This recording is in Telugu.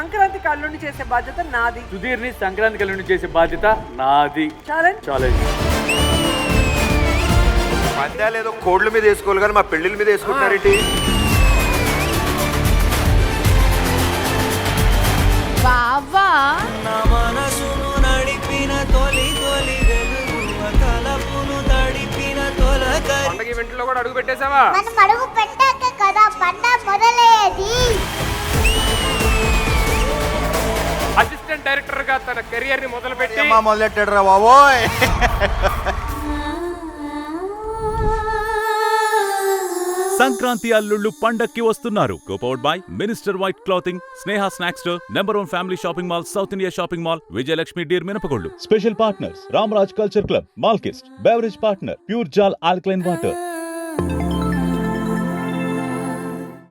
సంక్రాంతికి అల్లుడిని చేసే బాధ్యత నాది. సుధీర్ ని సంక్రాంతికి అల్లుడిని చేసే బాధ్యత నాది. ఛాలెంజ్. పందాలు ఏదో కోడ్ల మీద వేసుకోవాలి కానీ మా పెళ్లిళ్ళ మీద వేసుకుంటున్నారేంటి? బావా నా మనసును నడిపిన తొలి తొలి వెలుగు తలపును తడిపిన తొలకరి. పండగ ఈవెంట్లో కూడా అడుగు పెట్టేశావా? మనం అడుగు పెట్టాక కదా పండగ మొదలయ్యేది. అసిస్టెంట్ డైరెక్టర్ గా తన కెరియర్ ని మొదలుపెట్టి మొదలెట్టాడు రా బాబోయ్. సంక్రాంతి అల్లుళ్ళు పండక్కి వస్తున్నారు. Co powered by minister white clothing, Sneha snacks store, #1 family shopping mall, south India shopping mall, Vijayalakshmi డీర్ మినపగొళ్ళు. Special partners Ramraj culture club, మాల్కిస్ట్, beverage partner pure Jal alkaline water.